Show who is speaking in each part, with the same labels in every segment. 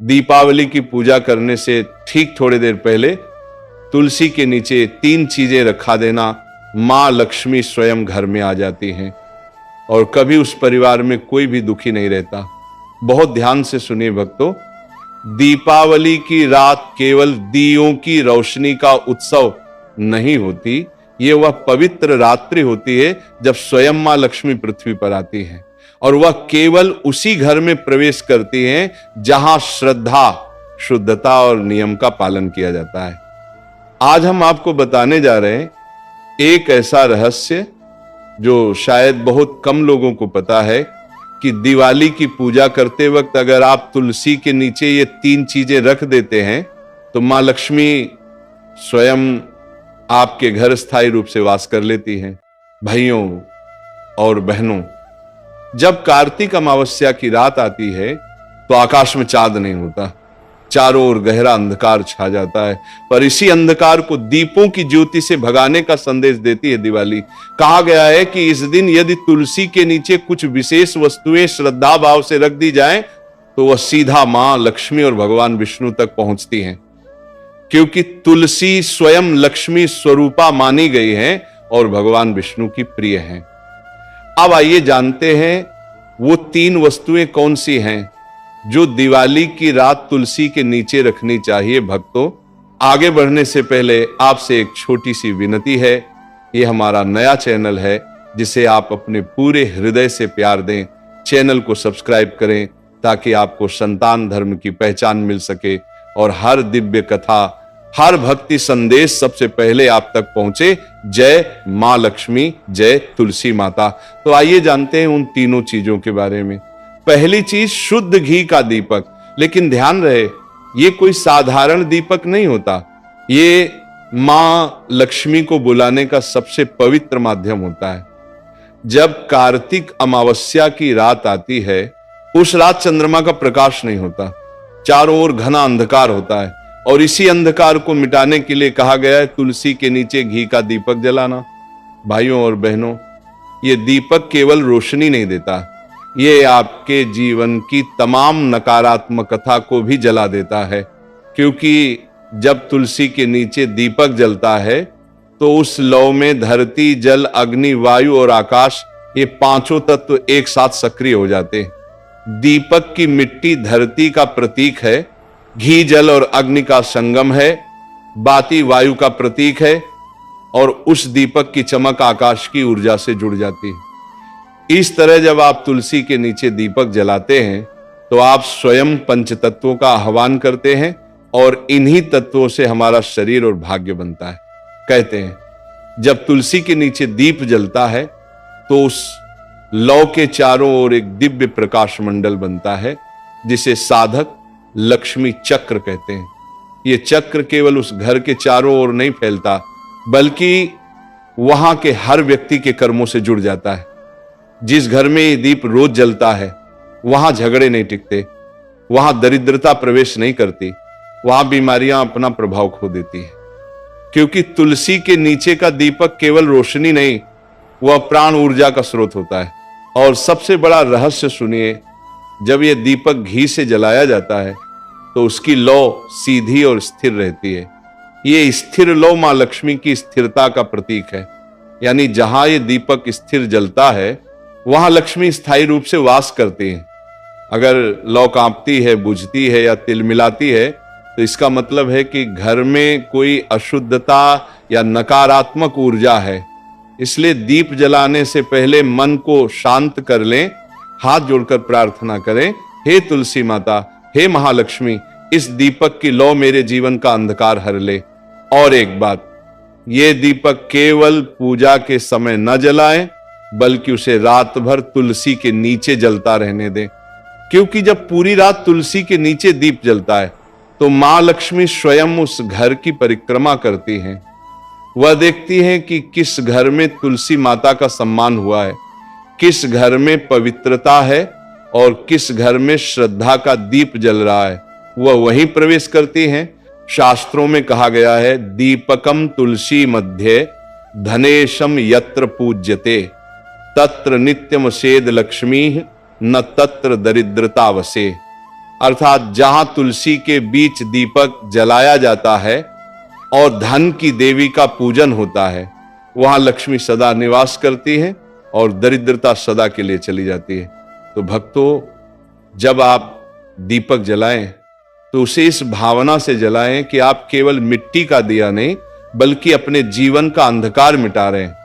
Speaker 1: दीपावली की पूजा करने से ठीक थोड़ी देर पहले तुलसी के नीचे 3 चीजें रखा देना, मां लक्ष्मी स्वयं घर में आ जाती हैं और कभी उस परिवार में कोई भी दुखी नहीं रहता। बहुत ध्यान से सुनिए भक्तों, दीपावली की रात केवल दियों की रोशनी का उत्सव नहीं होती, ये वह पवित्र रात्रि होती है जब स्वयं मां लक्ष्मी पृथ्वी पर आती है और वह केवल उसी घर में प्रवेश करती हैं जहां श्रद्धा, शुद्धता और नियम का पालन किया जाता है। आज हम आपको बताने जा रहे हैं एक ऐसा रहस्य जो शायद बहुत कम लोगों को पता है कि दिवाली की पूजा करते वक्त अगर आप तुलसी के नीचे ये 3 चीजें रख देते हैं तो मां लक्ष्मी स्वयं आपके घर स्थायी रूप से वास कर लेती हैं। भाइयों और बहनों, जब कार्तिक अमावस्या की रात आती है तो आकाश में चांद नहीं होता, चारों ओर गहरा अंधकार छा जाता है, पर इसी अंधकार को दीपों की ज्योति से भगाने का संदेश देती है दिवाली। कहा गया है कि इस दिन यदि तुलसी के नीचे कुछ विशेष वस्तुएं श्रद्धा भाव से रख दी जाएं तो वह सीधा मां लक्ष्मी और भगवान विष्णु तक पहुंचती हैं, क्योंकि तुलसी स्वयं लक्ष्मी स्वरूपा मानी गई है और भगवान विष्णु की प्रिय हैं। अब आइए जानते हैं वो 3 वस्तुएं कौन सी हैं जो दिवाली की रात तुलसी के नीचे रखनी चाहिए। भक्तों, आगे बढ़ने से पहले आपसे एक छोटी सी विनती है। ये हमारा नया चैनल है जिसे आप अपने पूरे हृदय से प्यार दें। चैनल को सब्सक्राइब करें ताकि आपको संतान धर्म की पहचान मिल सके और हर दिव्य कथा, हर भक्ति संदेश सबसे पहले आप तक पहुंचे। जय मां लक्ष्मी, जय तुलसी माता। तो आइए जानते हैं उन तीनों चीजों के बारे में। पहली चीज, शुद्ध घी का दीपक। लेकिन ध्यान रहे, ये कोई साधारण दीपक नहीं होता, ये मां लक्ष्मी को बुलाने का सबसे पवित्र माध्यम होता है। जब कार्तिक अमावस्या की रात आती है, उस रात चंद्रमा का प्रकाश नहीं होता, चारों ओर घना अंधकार होता है और इसी अंधकार को मिटाने के लिए कहा गया है तुलसी के नीचे घी का दीपक जलाना। भाइयों और बहनों, ये दीपक केवल रोशनी नहीं देता, ये आपके जीवन की तमाम नकारात्मकता को भी जला देता है, क्योंकि जब तुलसी के नीचे दीपक जलता है तो उस लौ में धरती, जल, अग्नि, वायु और आकाश, ये 5 तत्व एक साथ सक्रिय हो जाते हैं। दीपक की मिट्टी धरती का प्रतीक है, घी जल और अग्नि का संगम है, बाती वायु का प्रतीक है और उस दीपक की चमक आकाश की ऊर्जा से जुड़ जाती है। इस तरह जब आप तुलसी के नीचे दीपक जलाते हैं तो आप स्वयं पंचतत्वों का आह्वान करते हैं और इन्हीं तत्वों से हमारा शरीर और भाग्य बनता है। कहते हैं जब तुलसी के नीचे दीप जलता है तो उस लौ के चारों ओर एक दिव्य प्रकाश मंडल बनता है जिसे साधक लक्ष्मी चक्र कहते हैं। ये चक्र केवल उस घर के चारों ओर नहीं फैलता, बल्कि वहां के हर व्यक्ति के कर्मों से जुड़ जाता है। जिस घर में ये दीप रोज जलता है वहां झगड़े नहीं टिकते, वहां दरिद्रता प्रवेश नहीं करती, वहां बीमारियां अपना प्रभाव खो देती है, क्योंकि तुलसी के नीचे का दीपक केवल रोशनी नहीं, वह प्राण ऊर्जा का स्रोत होता है। और सबसे बड़ा रहस्य सुनिए, जब यह दीपक घी से जलाया जाता है तो उसकी लौ सीधी और स्थिर रहती है। ये स्थिर लौ मां लक्ष्मी की स्थिरता का प्रतीक है, यानी जहां ये दीपक स्थिर जलता है वहां लक्ष्मी स्थायी रूप से वास करती हैं। अगर लौ कांपती है, बुझती है या तिलमिलाती है तो इसका मतलब है कि घर में कोई अशुद्धता या नकारात्मक ऊर्जा है। इसलिए दीप जलाने से पहले मन को शांत कर लें, हाथ जोड़कर प्रार्थना करें, हे तुलसी माता, हे महालक्ष्मी, इस दीपक की लौ मेरे जीवन का अंधकार हर ले। और एक बात, ये दीपक केवल पूजा के समय न जलाएं, बल्कि उसे रात भर तुलसी के नीचे जलता रहने दें, क्योंकि जब पूरी रात तुलसी के नीचे दीप जलता है तो मां लक्ष्मी स्वयं उस घर की परिक्रमा करती हैं। वह देखती हैं कि किस घर में तुलसी माता का सम्मान हुआ है, किस घर में पवित्रता है और किस घर में श्रद्धा का दीप जल रहा है, वह वहीं प्रवेश करती हैं। शास्त्रों में कहा गया है, दीपकम तुलसी मध्य धनेशम यत्र पूज्यते तत्र नित्यम सेद लक्ष्मी न तत्र दरिद्रता वसे। अर्थात जहां तुलसी के बीच दीपक जलाया जाता है और धन की देवी का पूजन होता है, वहां लक्ष्मी सदा निवास करती है और दरिद्रता सदा के लिए चली जाती है। तो भक्तों, जब आप दीपक जलाएं तो उसे इस भावना से जलाएं कि आप केवल मिट्टी का दिया नहीं बल्कि अपने जीवन का अंधकार मिटा रहे हैं।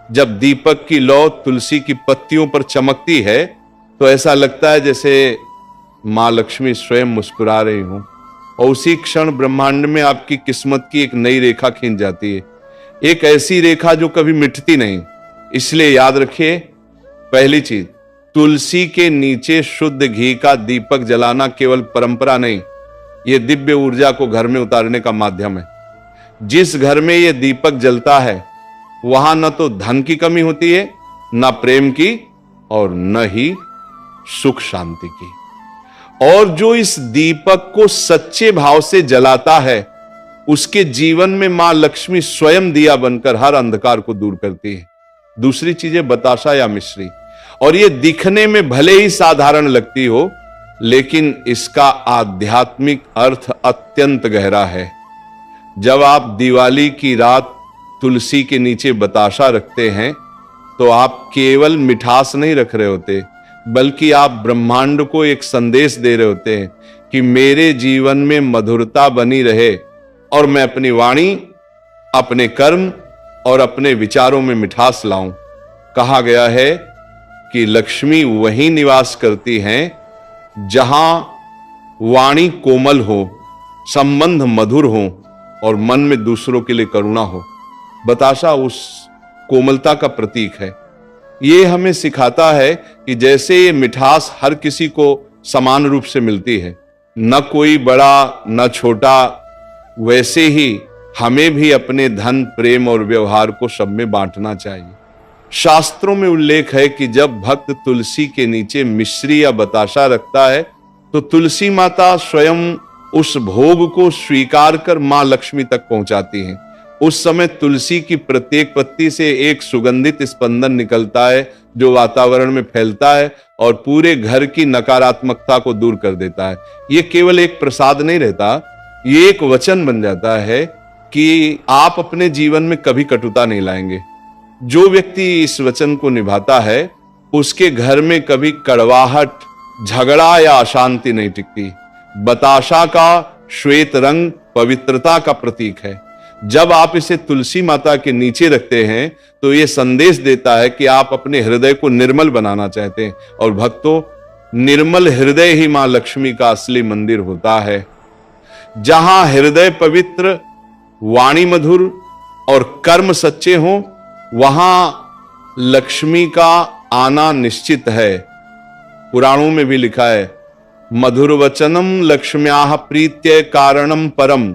Speaker 1: जब दीपक की लौ तुलसी की पत्तियों पर चमकती है तो ऐसा लगता है जैसे मां लक्ष्मी स्वयं मुस्कुरा रही हो, और उसी क्षण ब्रह्मांड में आपकी किस्मत की एक नई रेखा खींच जाती है, एक ऐसी रेखा जो कभी मिटती नहीं। इसलिए याद रखिए, पहली चीज, तुलसी के नीचे शुद्ध घी का दीपक जलाना केवल परंपरा नहीं, यह दिव्य ऊर्जा को घर में उतारने का माध्यम है। जिस घर में यह दीपक जलता है वहां न तो धन की कमी होती है, न प्रेम की, और न ही सुख शांति की। और जो इस दीपक को सच्चे भाव से जलाता है उसके जीवन में मां लक्ष्मी स्वयं दिया बनकर हर अंधकार को दूर करती है। दूसरी चीज है बताशा या मिश्री, और यह दिखने में भले ही साधारण लगती हो लेकिन इसका आध्यात्मिक अर्थ अत्यंत गहरा है। जब आप दिवाली की रात तुलसी के नीचे बताशा रखते हैं तो आप केवल मिठास नहीं रख रहे होते बल्कि आप ब्रह्मांड को एक संदेश दे रहे होते हैं कि मेरे जीवन में मधुरता बनी रहे और मैं अपनी वाणी, अपने कर्म और अपने विचारों में मिठास लाऊं। कहा गया है कि लक्ष्मी वहीं निवास करती हैं जहां वाणी कोमल हो, संबंध मधुर हो और मन में दूसरों के लिए करुणा हो। बताशा उस कोमलता का प्रतीक है। ये हमें सिखाता है कि जैसे ये मिठास हर किसी को समान रूप से मिलती है, न कोई बड़ा न छोटा, वैसे ही हमें भी अपने धन, प्रेम और व्यवहार को सब में बांटना चाहिए। शास्त्रों में उल्लेख है कि जब भक्त तुलसी के नीचे मिश्री या बताशा रखता है तो तुलसी माता स्वयं उस भोग को स्वीकार कर मां लक्ष्मी तक पहुंचाती हैं। उस समय तुलसी की प्रत्येक पत्ती से एक सुगंधित स्पंदन निकलता है जो वातावरण में फैलता है और पूरे घर की नकारात्मकता को दूर कर देता है। ये केवल एक प्रसाद नहीं रहता, ये एक वचन बन जाता है कि आप अपने जीवन में कभी कटुता नहीं लाएंगे। जो व्यक्ति इस वचन को निभाता है उसके घर में कभी कड़वाहट, झगड़ा या अशांति नहीं टिकती। बताशा का श्वेत रंग पवित्रता का प्रतीक है। जब आप इसे तुलसी माता के नीचे रखते हैं तो यह संदेश देता है कि आप अपने हृदय को निर्मल बनाना चाहते हैं। और भक्तों, निर्मल हृदय ही मां लक्ष्मी का असली मंदिर होता है। जहां हृदय पवित्र, वाणी मधुर और कर्म सच्चे हों, वहां लक्ष्मी का आना निश्चित है। पुराणों में भी लिखा है, मधुर वचनम लक्ष्म्याः प्रीत्य कारणम परम,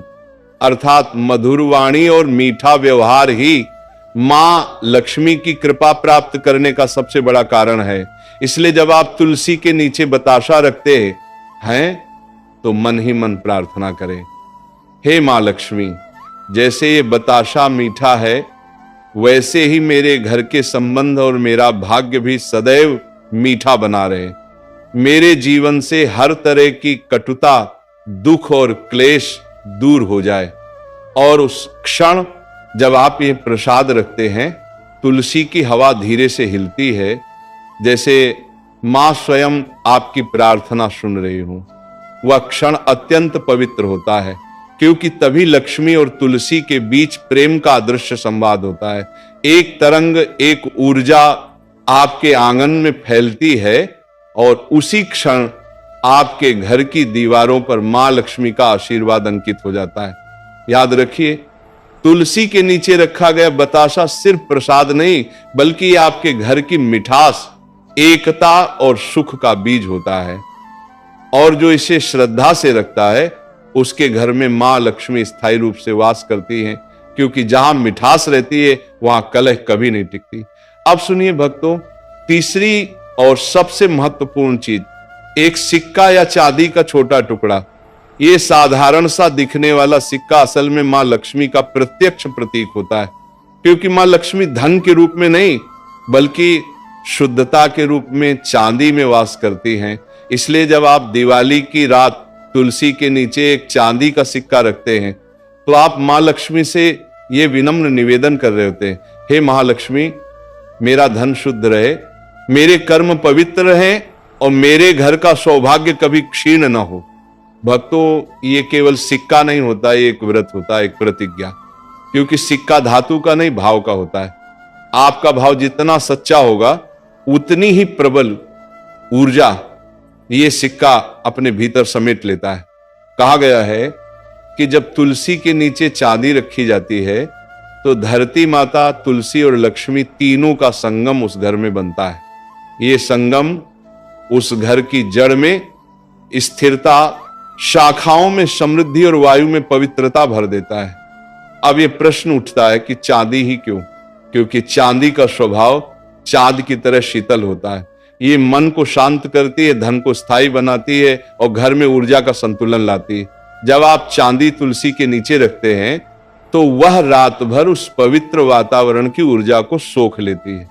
Speaker 1: अर्थात मधुर वाणी और मीठा व्यवहार ही मां लक्ष्मी की कृपा प्राप्त करने का सबसे बड़ा कारण है। इसलिए जब आप तुलसी के नीचे बताशा रखते हैं तो मन ही मन प्रार्थना करें, हे मां लक्ष्मी, जैसे ये बताशा मीठा है वैसे ही मेरे घर के संबंध और मेरा भाग्य भी सदैव मीठा बना रहे। मेरे जीवन से हर तरह की कटुता, दुख और क्लेश दूर हो जाए। और उस क्षण जब आप ये प्रसाद रखते हैं, तुलसी की हवा धीरे से हिलती है जैसे मां स्वयं आपकी प्रार्थना सुन रही हो। वह क्षण अत्यंत पवित्र होता है क्योंकि तभी लक्ष्मी और तुलसी के बीच प्रेम का अदृश्य संवाद होता है। एक तरंग, एक ऊर्जा आपके आंगन में फैलती है और उसी क्षण आपके घर की दीवारों पर मां लक्ष्मी का आशीर्वाद अंकित हो जाता है। याद रखिए, तुलसी के नीचे रखा गया बताशा सिर्फ प्रसाद नहीं बल्कि आपके घर की मिठास, एकता और सुख का बीज होता है। और जो इसे श्रद्धा से रखता है उसके घर में मां लक्ष्मी स्थायी रूप से वास करती हैं, क्योंकि जहां मिठास रहती है वहां कलह कभी नहीं टिकती। अब सुनिए भक्तों, तीसरी और सबसे महत्वपूर्ण चीज, एक सिक्का या चांदी का छोटा टुकड़ा। यह साधारण सा दिखने वाला सिक्का असल में मां लक्ष्मी का प्रत्यक्ष प्रतीक होता है, क्योंकि मां लक्ष्मी धन के रूप में नहीं बल्कि शुद्धता के रूप में चांदी में वास करती हैं। इसलिए जब आप दिवाली की रात तुलसी के नीचे एक चांदी का सिक्का रखते हैं तो आप माँ लक्ष्मी से ये विनम्र निवेदन कर रहे होते हैं, हे महालक्ष्मी, मेरा धन शुद्ध रहे, मेरे कर्म पवित्र रहें और मेरे घर का सौभाग्य कभी क्षीण न हो। भक्तों, ये केवल सिक्का नहीं होता, ये एक व्रत होता है, एक प्रतिज्ञा। क्योंकि सिक्का धातु का नहीं, भाव का होता है। आपका भाव जितना सच्चा होगा उतनी ही प्रबल ऊर्जा ये सिक्का अपने भीतर समेट लेता है। कहा गया है कि जब तुलसी के नीचे चांदी रखी जाती है तो धरती माता, तुलसी और लक्ष्मी तीनों का संगम उस घर में बनता है। ये संगम उस घर की जड़ में स्थिरता, शाखाओं में समृद्धि और वायु में पवित्रता भर देता है। अब ये प्रश्न उठता है कि चांदी ही क्यों? क्योंकि चांदी का स्वभाव चांद की तरह शीतल होता है। ये मन को शांत करती है, धन को स्थायी बनाती है और घर में ऊर्जा का संतुलन लाती है। जब आप चांदी तुलसी के नीचे रखते हैं तो वह रात भर उस पवित्र वातावरण की ऊर्जा को सोख लेती है।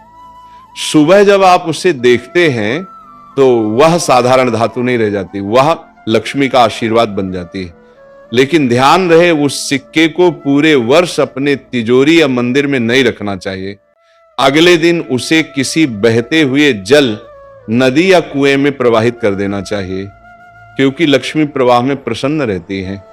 Speaker 1: सुबह जब आप उसे देखते हैं तो वह साधारण धातु नहीं रह जाती, वह लक्ष्मी का आशीर्वाद बन जाती है। लेकिन ध्यान रहे, उस सिक्के को पूरे वर्ष अपने तिजोरी या मंदिर में नहीं रखना चाहिए। अगले दिन उसे किसी बहते हुए जल, नदी या कुएं में प्रवाहित कर देना चाहिए, क्योंकि लक्ष्मी प्रवाह में प्रसन्न रहती है।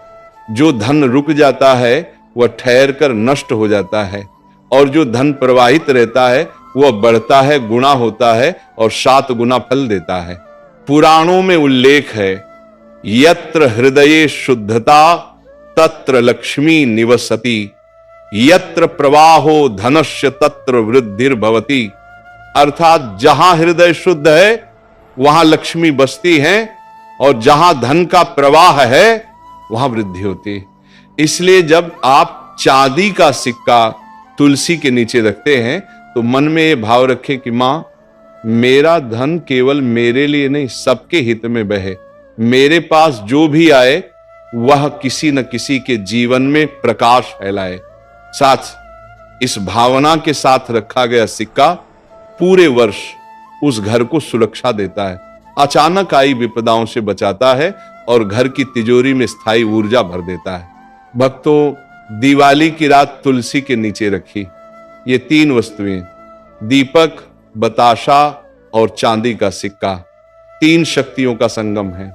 Speaker 1: जो धन रुक जाता है वह ठहर कर नष्ट हो जाता है, और जो धन प्रवाहित रहता है वह बढ़ता है, गुणा होता है और 7 गुना फल देता है। पुराणों में उल्लेख है, यत्र हृदये शुद्धता तत्र लक्ष्मी निवसति, यत्र प्रवाहो धनस्य तत्र वृद्धिर्भवति। अर्थात जहां हृदय शुद्ध है वहां लक्ष्मी बसती है, और जहां धन का प्रवाह है वहां वृद्धि होती है। इसलिए जब आप चांदी का सिक्का तुलसी के नीचे रखते हैं तो मन में ये भाव रखें कि मां, मेरा धन केवल मेरे लिए नहीं, सबके हित में बहे। मेरे पास जो भी आए वह किसी न किसी के जीवन में प्रकाश फैलाए। साथ इस भावना के साथ रखा गया सिक्का पूरे वर्ष उस घर को सुरक्षा देता है, अचानक आई विपदाओं से बचाता है और घर की तिजोरी में स्थायी ऊर्जा भर देता है। भक्तों, दिवाली की रात तुलसी के नीचे रखी ये 3 वस्तुएं, दीपक, बताशा और चांदी का सिक्का, 3 शक्तियों का संगम है।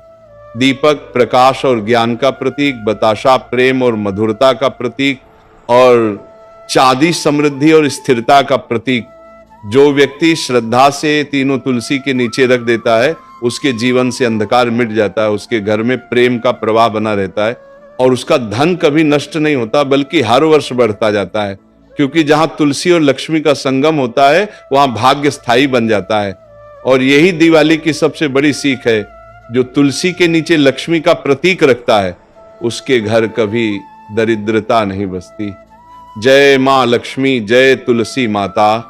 Speaker 1: दीपक प्रकाश और ज्ञान का प्रतीक, बताशा प्रेम और मधुरता का प्रतीक, और चांदी समृद्धि और स्थिरता का प्रतीक। जो व्यक्ति श्रद्धा से तीनों तुलसी के नीचे रख देता है उसके जीवन से अंधकार मिट जाता है, उसके घर में प्रेम का प्रवाह बना रहता है और उसका धन कभी नष्ट नहीं होता बल्कि हर वर्ष बढ़ता जाता है। क्योंकि जहां तुलसी और लक्ष्मी का संगम होता है वहां भाग्य स्थायी बन जाता है। और यही दिवाली की सबसे बड़ी सीख है, जो तुलसी के नीचे लक्ष्मी का प्रतीक रखता है उसके घर कभी दरिद्रता नहीं बसती। जय मां लक्ष्मी, जय तुलसी माता।